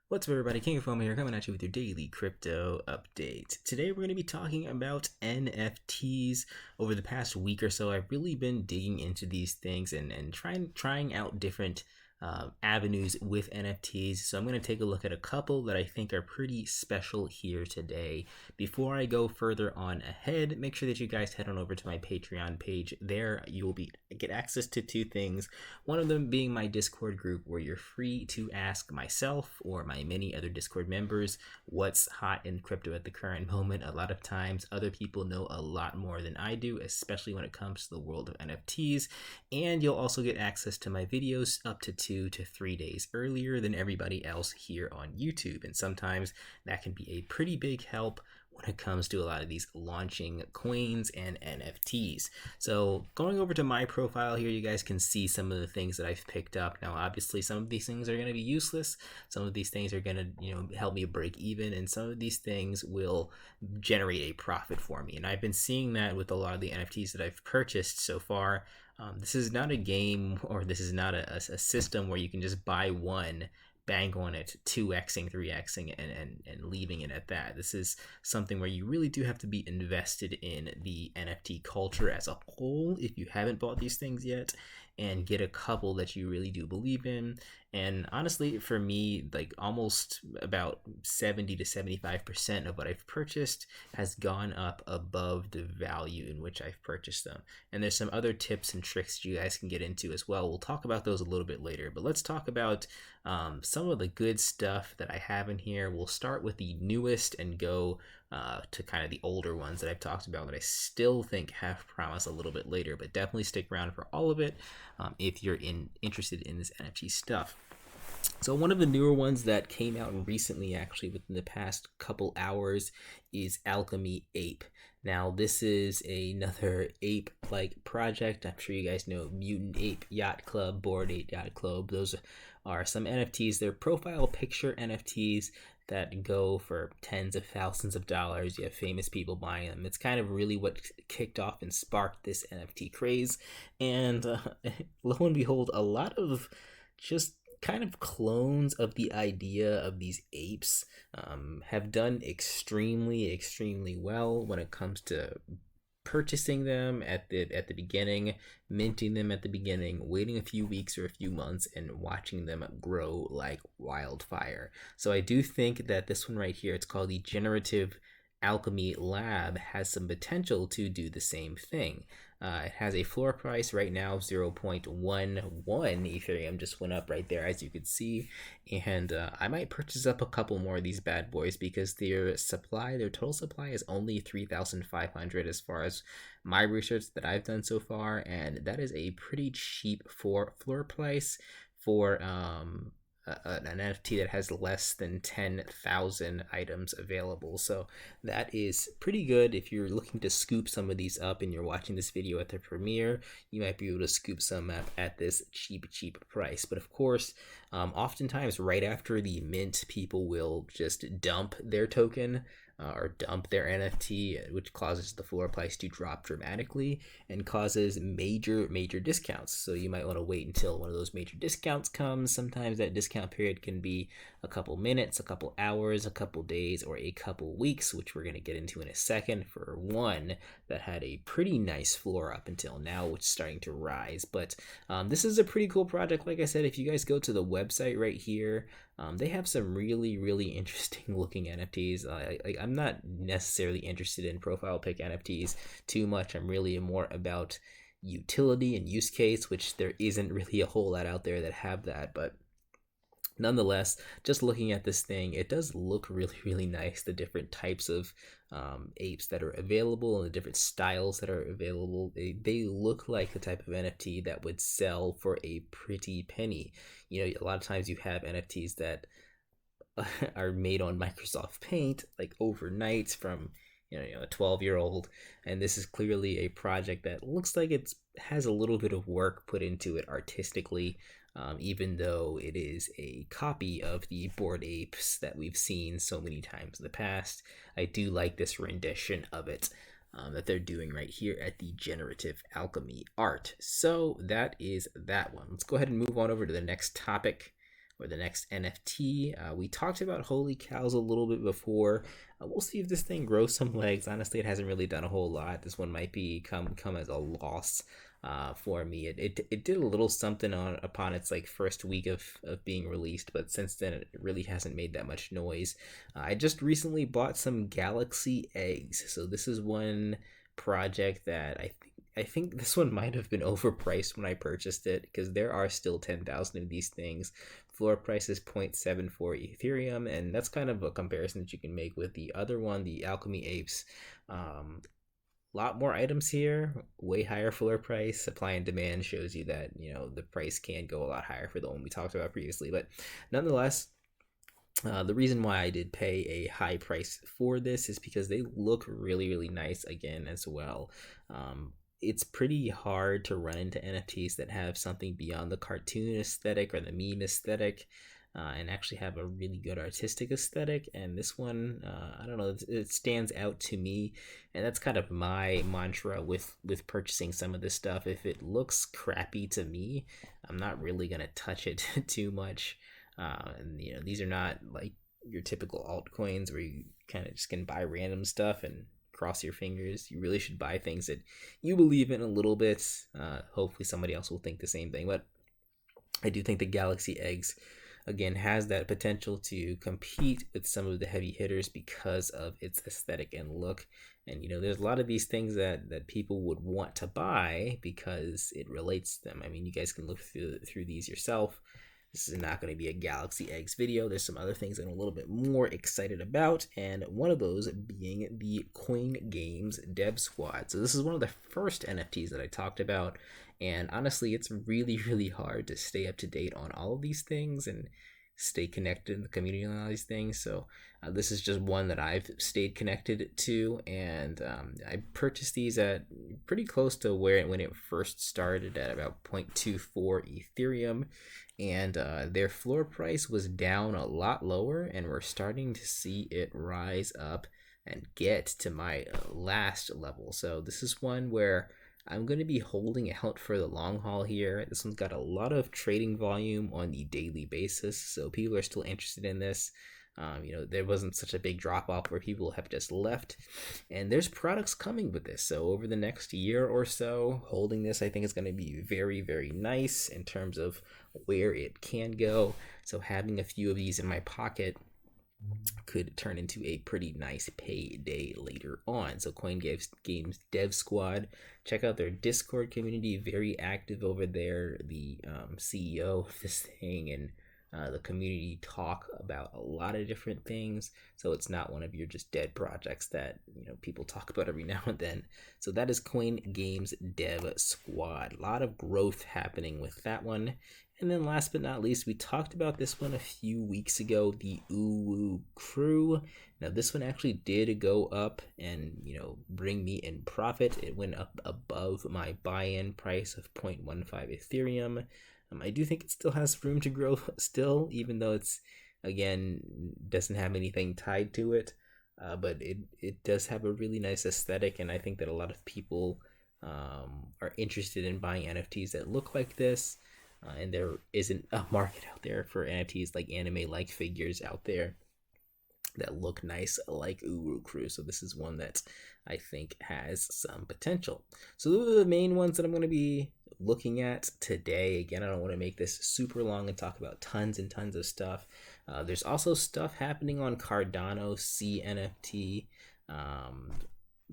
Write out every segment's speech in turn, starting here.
What's up, everybody? King of Fomo here, coming at you with your daily crypto update. Today, we're going to be talking about NFTs. Over the past week or so, I've really been digging into these things and trying out different avenues with NFTs. So I'm going to take a look at a couple that I think are pretty special here today. Before I go further on ahead, make sure that you guys head on over to my Patreon page. There, you will get access to two things. One of them being my Discord group, where you're free to ask myself or my many other Discord members what's hot in crypto at the current moment. A lot of times, other people know a lot more than I do, especially when it comes to the world of NFTs. And you'll also get access to my videos up to 2 to 3 days earlier than everybody else here on YouTube. And sometimes that can be a pretty big help when it comes to a lot of these launching coins and NFTs. So going over to my profile here, you guys can see some of the things that I've picked up. Now, obviously, some of these things are going to be useless. Some of these things are going to, help me break even, and some of these things will generate a profit for me. And I've been seeing that with a lot of the NFTs that I've purchased so far. This is not a game, or this is not a system where you can just buy one, bank on it, 2xing, 3xing, and leaving it at that. This is something where you really do have to be invested in the NFT culture as a whole if you haven't bought these things yet, and get a couple that you really do believe in. And honestly, for me, like almost about 70 to 75% of what I've purchased has gone up above the value in which I've purchased them. And there's some other tips and tricks you guys can get into as well. We'll talk about those a little bit later, but let's talk about some of the good stuff that I have in here. We'll start with the newest and go to kind of the older ones that I've talked about that I still think have promise a little bit later, but definitely stick around for all of it if you're interested in this NFT stuff. So one of the newer ones that came out recently, actually within the past couple hours, is Alchemy Ape. Now, this is another ape-like project. I'm sure you guys know Mutant Ape Yacht Club, Bored Ape Yacht Club. Those are some NFTs. They're profile picture NFTs that go for tens of thousands of dollars. You have famous people buying them. It's kind of really what kicked off and sparked this NFT craze. And lo and behold, a lot of just kind of clones of the idea of these apes have done extremely well when it comes to purchasing them at the beginning, minting them at the beginning, waiting a few weeks or a few months, and watching them grow like wildfire. So I do think that this one right here, it's called the Generative Alchemy Lab, has some potential to do the same thing. It has a floor price right now of 0.11 Ethereum, just went up right there, as you can see. And I might purchase up a couple more of these bad boys because their total supply is only 3,500 as far as my research that I've done so far. And that is a pretty cheap floor price for an NFT that has less than 10,000 items available. So that is pretty good. If you're looking to scoop some of these up and you're watching this video at the premiere, you might be able to scoop some up at this cheap price. But of course, oftentimes right after the mint, people will just dump their token or dump their NFT, which causes the floor price to drop dramatically and causes major discounts. So you might want to wait until one of those major discounts comes. Sometimes that discount period can be a couple minutes, a couple hours, a couple days, or a couple weeks, which we're going to get into in a second for one that had a pretty nice floor up until now, which is starting to rise. But this is a pretty cool project. Like I said, if you guys go to the website right here, they have some really interesting looking NFTs. I'm not necessarily interested in profile pic NFTs too much. I'm really more about utility and use case, which there isn't really a whole lot out there that have that. But nonetheless, just looking at this thing, it does look really nice. The different types of apes that are available and the different styles that are available, they look like the type of NFT that would sell for a pretty penny. A lot of times you have NFTs that are made on Microsoft Paint like overnight from a 12-year-old, and this is clearly a project that looks like it has a little bit of work put into it artistically. Even though it is a copy of the Bored Apes that we've seen so many times in the past, I do like this rendition of it that they're doing right here at the Generative Alchemy Art. So that is that one. Let's go ahead and move on over to the next topic. or the next NFT. We talked about Holy Cows a little bit before. We'll see if this thing grows some legs. Honestly, it hasn't really done a whole lot. This one might be come as a loss for me. It did a little something upon its like first week of being released, but since then it really hasn't made that much noise. I just recently bought some Galaxy eggs. So this is one project that I think this one might have been overpriced when I purchased it, because there are still 10,000 of these things. Floor price is 0.74 Ethereum, and that's kind of a comparison that you can make with the other one, the Alchemy Apes. Lot more items here, way higher floor price. Supply and demand shows you that, the price can go a lot higher for the one we talked about previously. But nonetheless, the reason why I did pay a high price for this is because they look really, really nice again as well. It's pretty hard to run into NFTs that have something beyond the cartoon aesthetic or the meme aesthetic, and actually have a really good artistic aesthetic. And this one, I don't know, it stands out to me, and that's kind of my mantra with purchasing some of this stuff. If it looks crappy to me, I'm not really gonna touch it too much. And these are not like your typical altcoins where you kind of just can buy random stuff and cross your fingers. You really should buy things that you believe in a little bit. Hopefully somebody else will think the same thing. But I do think the Galaxy Eggs, again, has that potential to compete with some of the heavy hitters because of its aesthetic and look. And there's a lot of these things that people would want to buy because it relates to them. I mean, you guys can look through these yourself. This is not going to be a Galaxy Eggs video. There's some other things I'm a little bit more excited about, and one of those being the Coin Games Dev Squad. So this is one of the first NFTs that I talked about, and honestly, it's really, really hard to stay up to date on all of these things and stay connected in the community on all these things. So this is just one that I've stayed connected to, and I purchased these at pretty close to when it first started, at about 0.24 Ethereum. And their floor price was down a lot lower, and we're starting to see it rise up and get to my last level. So this is one where I'm going to be holding out for the long haul here. This one's got a lot of trading volume on the daily basis, so people are still interested in this. There wasn't such a big drop off where people have just left, and there's products coming with this. So over the next year or so, holding this, I think, is going to be very, very nice in terms of where it can go. So having a few of these in my pocket could turn into a pretty nice payday later on. So Games Dev Squad, check out their Discord community, very active over there. The CEO of this thing and the community talk about a lot of different things. So it's not one of your just dead projects that people talk about every now and then. So that is Coin Games Dev Squad. A lot of growth happening with that one. And then last but not least, we talked about this one a few weeks ago, the Uwu Crew. Now this one actually did go up and bring me in profit. It went up above my buy-in price of 0.15 Ethereum. I do think it still has room to grow still, even though it's, again, doesn't have anything tied to it. But it does have a really nice aesthetic, and I think that a lot of people are interested in buying NFTs that look like this. And there isn't a market out there for NFTs like anime-like figures out there that look nice like Uru Crew. So this is one that I think has some potential. So those are the main ones that I'm going to be looking at today. Again, I don't want to make this super long and talk about tons and tons of stuff. There's also stuff happening on Cardano CNFT.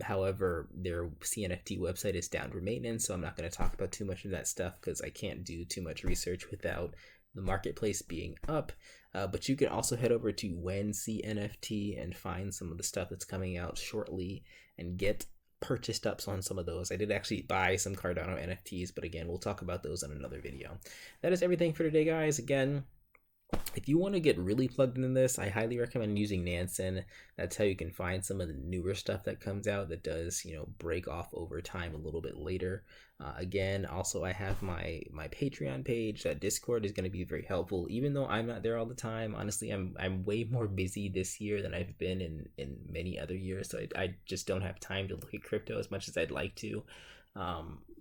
However, their CNFT website is down for maintenance, so I'm not going to talk about too much of that stuff because I can't do too much research without the marketplace being up. But you can also head over to WhenCNFT and find some of the stuff that's coming out shortly and get purchased ups on some of those. I did actually buy some Cardano NFTs, but again, we'll talk about those in another video. That is everything for today, guys. Again, if you want to get really plugged into this, I highly recommend using Nansen. That's how you can find some of the newer stuff that comes out that does, break off over time a little bit later. Again, also I have my Patreon page. That Discord is going to be very helpful, even though I'm not there all the time. Honestly, I'm way more busy this year than I've been in many other years, so I just don't have time to look at crypto as much as I'd like to.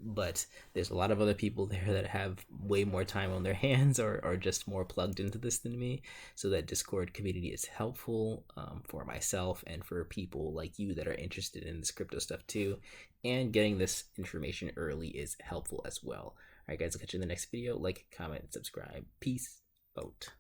But there's a lot of other people there that have way more time on their hands or are just more plugged into this than me. So that Discord community is helpful for myself and for people like you that are interested in this crypto stuff too. And getting this information early is helpful as well. All right, guys, I'll catch you in the next video. Like, comment, subscribe. Peace out.